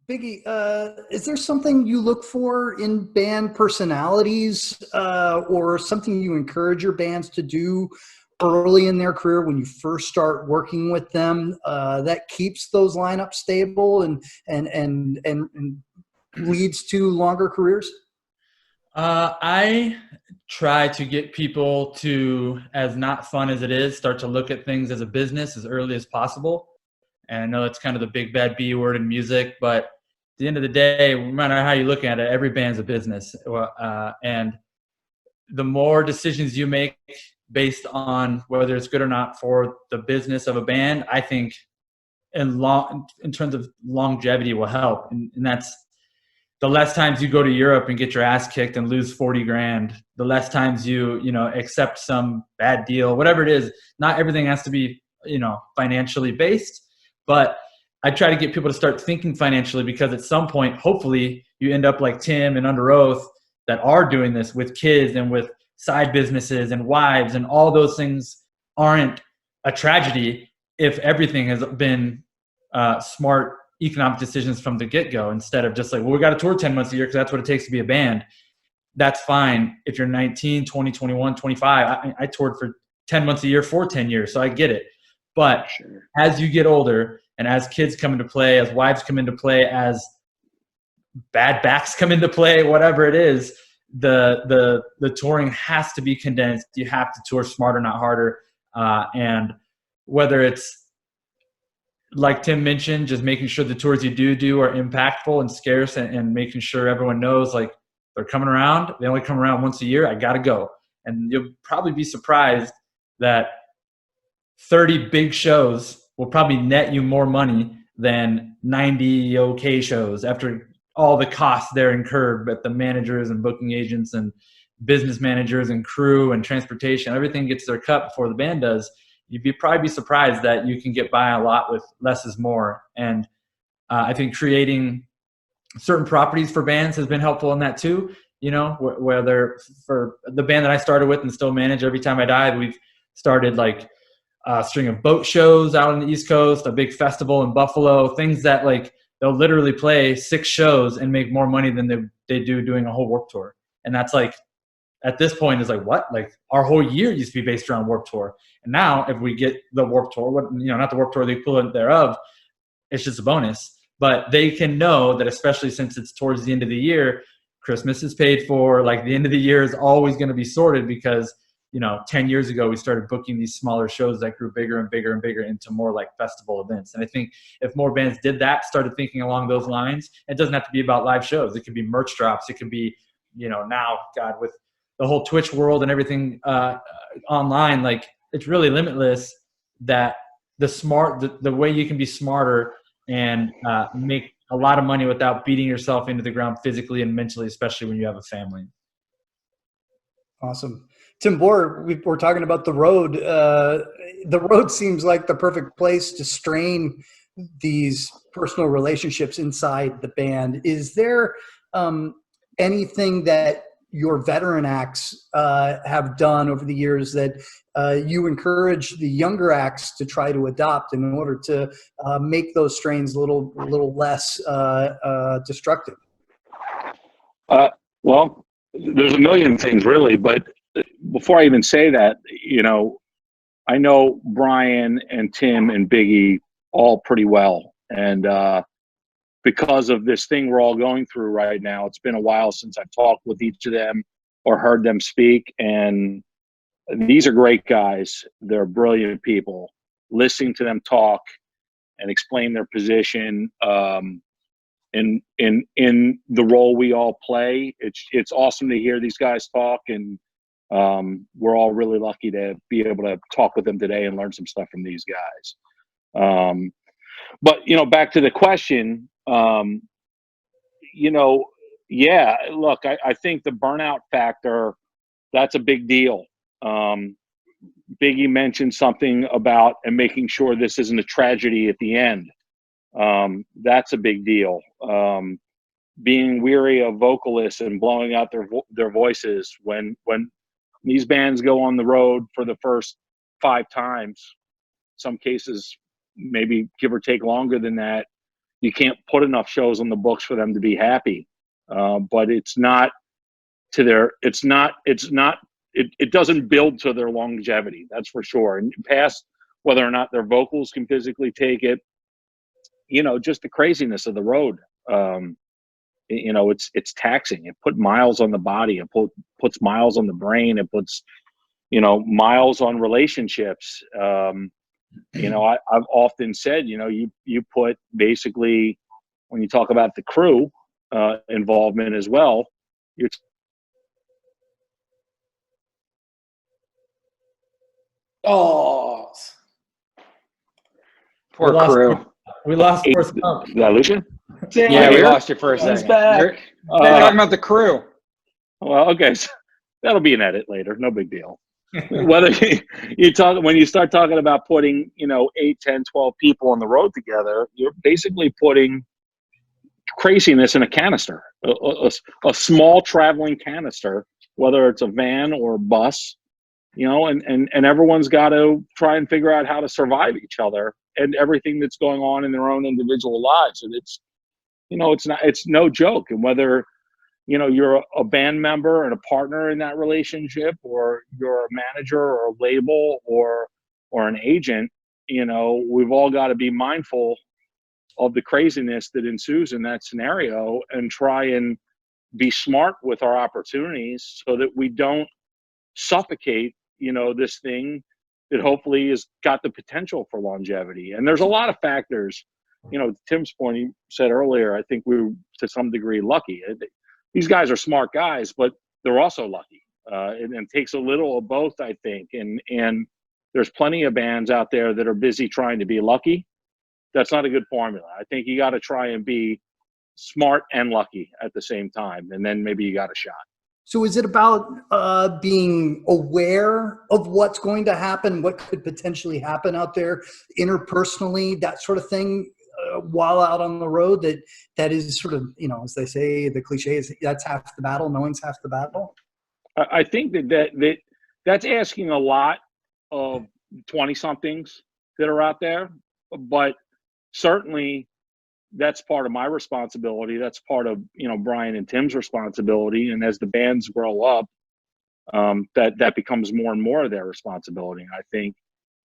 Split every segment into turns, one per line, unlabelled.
Biggie, is there something you look for in band personalities, or something you encourage your bands to do early in their career when you first start working with them, that keeps those lineups stable and leads to longer careers?
I try to get people to, as not fun as it is, start to look at things as a business as early as possible. And I know that's kind of the big bad B word in music, but at the end of the day, no matter how you look at it, every band's a business. And the more decisions you make based on whether it's good or not for the business of a band, I think in terms of longevity will help. And that's the less times you go to Europe and get your ass kicked and lose 40 grand, the less times you accept some bad deal, whatever it is. Not everything has to be, financially based, but I try to get people to start thinking financially, because at some point, hopefully you end up like Tim and Under Oath that are doing this with kids and with side businesses and wives, and all those things aren't a tragedy if everything has been smart economic decisions from the get-go, instead of just like, well, we got to tour 10 months a year because that's what it takes to be a band. That's fine if you're 19, 20, 21, 25. I toured for 10 months a year for 10 years, so I get it. But
Sure.
as you get older and as kids come into play, as wives come into play, as bad backs come into play, whatever it is, the touring has to be condensed. You have to tour smarter, not harder. And whether it's like Tim mentioned, just making sure the tours you do are impactful and scarce, and making sure everyone knows, like, they're coming around. They only come around once a year. I got to go. And you'll probably be surprised that 30 big shows will probably net you more money than 90 okay shows, after all the costs they're incurred, but the managers and booking agents and business managers and crew and transportation, everything gets their cut before the band does. You'd probably be surprised that you can get by a lot with less is more. And I think creating certain properties for bands has been helpful in that too. Whether for the band that I started with and still manage, Every Time I Died, we've started like a string of boat shows out on the East Coast, a big festival in Buffalo, things that like they'll literally play 6 shows and make more money than they do doing a whole Warped Tour. And that's like, at this point, is like, what? Like, our whole year used to be based around Warped Tour. And now if we get the Warped Tour, not the Warped Tour, the equivalent thereof, it's just a bonus. But they can know that, especially since it's towards the end of the year, Christmas is paid for, like the end of the year is always going to be sorted, because 10 years ago we started booking these smaller shows that grew bigger and bigger and bigger into more like festival events. And I think if more bands did that, started thinking along those lines, it doesn't have to be about live shows. It could be merch drops. It could be, now, God, with the whole Twitch world and everything online, like, it's really limitless. That the way you can be smarter and make a lot of money without beating yourself into the ground physically and mentally, especially when you have a family.
Awesome. Tim Bohr, we're talking about the road. The road seems like the perfect place to strain these personal relationships inside the band. Is there anything that your veteran acts have done over the years that you encourage the younger acts to try to adopt in order to make those strains a little less destructive?
Well, there's a million things really, but before I even say that, I know Brian and Tim and Biggie all pretty well. And because of this thing we're all going through right now, it's been a while since I've talked with each of them or heard them speak. And these are great guys. They're brilliant people. Listening to them talk and explain their position in the role we all play, it's awesome to hear these guys talk. And we're all really lucky to be able to talk with them today and learn some stuff from these guys. But back to the question, yeah, look, I think the burnout factor, that's a big deal. Biggie mentioned something about and making sure this isn't a tragedy at the end. That's a big deal. Being weary of vocalists and blowing out their voices when these bands go on the road for the first 5 times, some cases maybe give or take longer than that. you can't put enough shows on the books for them to be happy. But it's not to their, it doesn't build to their longevity. That's for sure. And past whether or not their vocals can physically take it, just the craziness of the road. It's taxing. It put miles on the body. It puts miles on the brain. It puts, miles on relationships. I've often said, you put basically, when you talk about the crew involvement as well, you're
Oh,
Poor crew.
We lost Forrest Gump.
Did I lose you?
Yeah, we
Here?
lost you for a
He's
second.
back.
You're talking about the crew.
Well, okay, so that'll be an edit later. No big deal. Whether when you start talking about putting 8, 10, 12 people on the road together, you're basically putting craziness in a canister, a small traveling canister, whether it's a van or a bus, and everyone's got to try and figure out how to survive each other and everything that's going on in their own individual lives. And it's no joke. And whether you're a band member and a partner in that relationship, or you're a manager or a label or an agent, we've all got to be mindful of the craziness that ensues in that scenario and try and be smart with our opportunities so that we don't suffocate, this thing that hopefully has got the potential for longevity. And there's a lot of factors, Tim's point, he said earlier, I think we were to some degree lucky. These guys are smart guys, but they're also lucky. And it takes a little of both, I think. And there's plenty of bands out there that are busy trying to be lucky. That's not a good formula. I think you got to try and be smart and lucky at the same time, and then maybe you got a shot.
So is it about being aware of what's going to happen, what could potentially happen out there interpersonally, that sort of thing, while out on the road, that is sort of, as they say, the cliche is that's half the battle, knowing's half the battle?
I think that's asking a lot of 20-somethings that are out there, but certainly that's part of my responsibility. That's part of, Brian and Tim's responsibility. And as the bands grow up, that becomes more and more of their responsibility. And I think,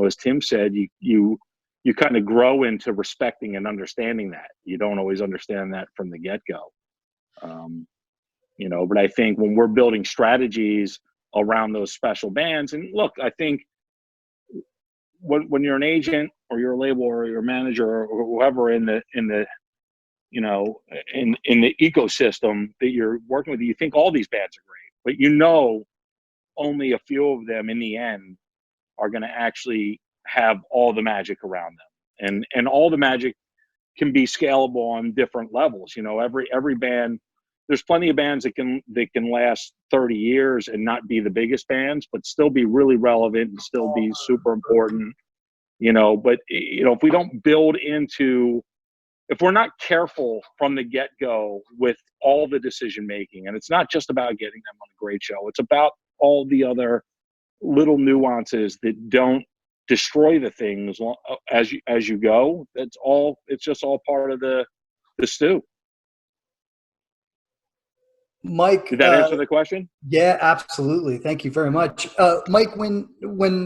as Tim said, you kind of grow into respecting and understanding that. You don't always understand that from the get-go. But I think when we're building strategies around those special bands, and look, I think when you're an agent or you're a label or you're a manager or whoever in the ecosystem that you're working with, you think all these bands are great, but only a few of them in the end are going to actually have all the magic around them, and all the magic can be scalable on different levels. Every band, there's plenty of bands that can last 30 years and not be the biggest bands, but still be really relevant and still be super important. But if we don't build into, if we're not careful from the get-go with all the decision making, and it's not just about getting them on a great show, it's about all the other little nuances that don't destroy the things as you go. It's just all part of the stew.
Mike,
did that answer the question?
Yeah, absolutely. Thank you very much. Mike, when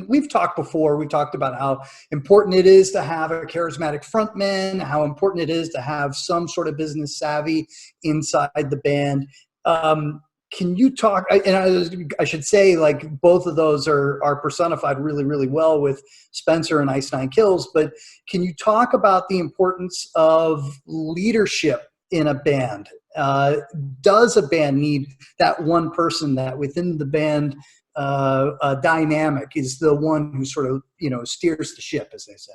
we've talked before, we talked about how important it is to have a charismatic frontman, how important it is to have some sort of business savvy inside the band. Can you talk, and I should say, like, both of those are personified really, really well with Spencer and Ice Nine Kills, but can you talk about the importance of leadership in a band? Does a band need that one person that within the band dynamic is the one who sort of, steers the ship, as they say?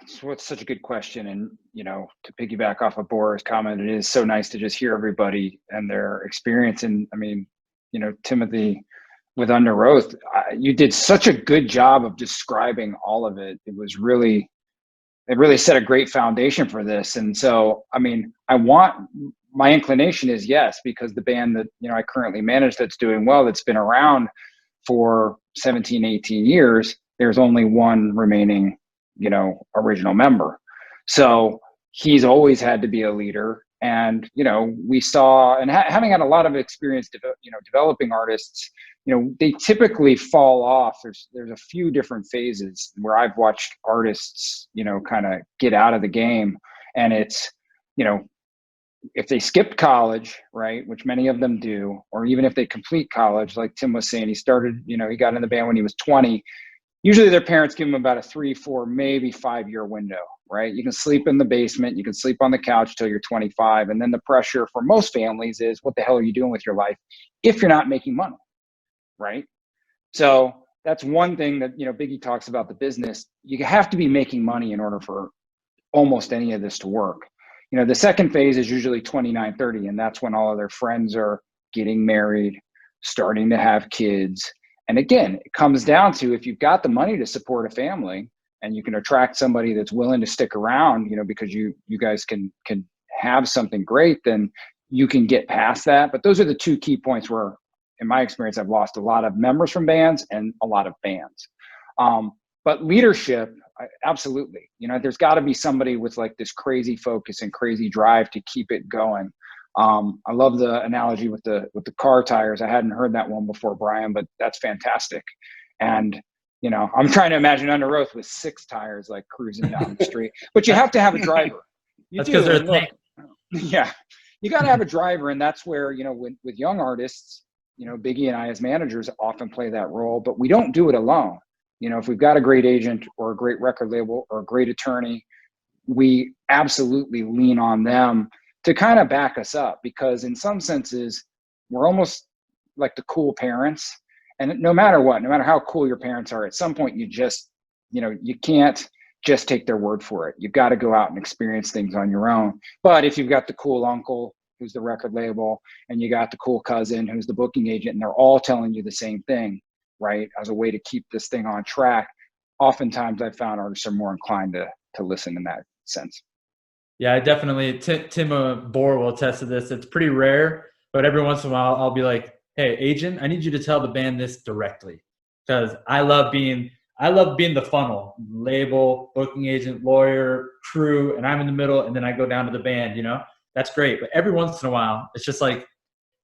So it's such a good question. And, to piggyback off of Bora's comment, it is so nice to just hear everybody and their experience. And I mean, Timothy, with Under Oath, you did such a good job of describing all of it. It really set a great foundation for this. And so, I mean, my inclination is yes, because the band that, I currently manage that's doing well, that's been around for 17, 18 years, there's only one remaining, original member. So he's always had to be a leader. And, we saw, and having had a lot of experience, developing artists, they typically fall off. There's a few different phases where I've watched artists, kind of get out of the game. And it's, if they skipped college, right, which many of them do, or even if they complete college, like Tim was saying, he started, he got in the band when he was 20. Usually their parents give them about a 3, 4, maybe 5-year window, right? You can sleep in the basement, you can sleep on the couch till you're 25. And then the pressure for most families is, what the hell are you doing with your life if you're not making money, right? So that's one thing that, Biggie talks about the business. You have to be making money in order for almost any of this to work. The second phase is usually 29, 30, and that's when all of their friends are getting married, starting to have kids. And again, it comes down to, if you've got the money to support a family and you can attract somebody that's willing to stick around, because you guys can have something great, then you can get past that. But those are the two key points where, in my experience, I've lost a lot of members from bands and a lot of bands. But leadership, absolutely. There's got to be somebody with like this crazy focus and crazy drive to keep it going. I love the analogy with the car tires. I hadn't heard that one before, Brian, but that's fantastic. And I'm trying to imagine Under Oath with 6 tires, like cruising down the street. But you have to have a driver.
That's because they're a thing.
Yeah, you got to have a driver, and that's where with young artists, Biggie and I as managers often play that role, but we don't do it alone. If we've got a great agent or a great record label or a great attorney, we absolutely lean on them to kind of back us up, because in some senses, we're almost like the cool parents. And no matter what, no matter how cool your parents are, at some point you just, you can't just take their word for it. You've got to go out and experience things on your own. But if you've got the cool uncle who's the record label, and you got the cool cousin who's the booking agent, and they're all telling you the same thing, right, as a way to keep this thing on track, oftentimes I've found artists are more inclined to listen in that sense.
Yeah, I definitely, Tim Bohr will attest to this. It's pretty rare, but every once in a while I'll be like, hey, agent, I need you to tell the band this directly, because I love being the funnel, label, booking agent, lawyer, crew, and I'm in the middle, and then I go down to the band, that's great. But every once in a while, it's just like,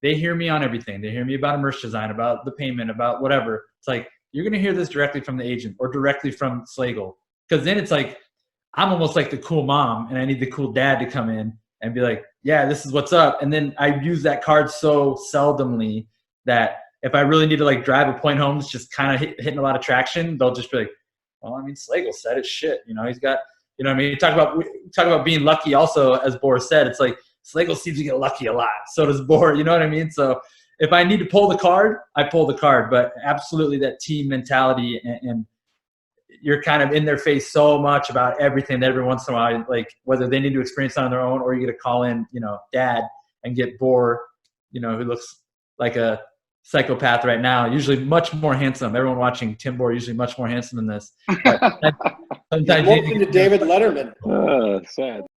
they hear me on everything. They hear me about a merch design, about the payment, about whatever. It's like, you're going to hear this directly from the agent or directly from Slagle. Because then it's like, I'm almost like the cool mom, and I need the cool dad to come in and be like, yeah, this is what's up. And then I use that card so seldomly that if I really need to like drive a point home, it's just kind of hitting a lot of traction, they'll just be like, well, I mean, Slagle said it's shit. He's got, what I mean? Talk about being lucky also, as Boris said. It's like, Slagle seems to get lucky a lot. So does Bohr, you know what I mean? So if I need to pull the card, I pull the card. But absolutely that team mentality, and you're kind of in their face so much about everything that every once in a while, like whether they need to experience it on their own or you get to call in, dad, and get Bohr, who looks like a psychopath right now, usually much more handsome. Everyone watching Tim Bohr usually much more handsome than this. But sometimes
Walked into David Letterman.
Sad.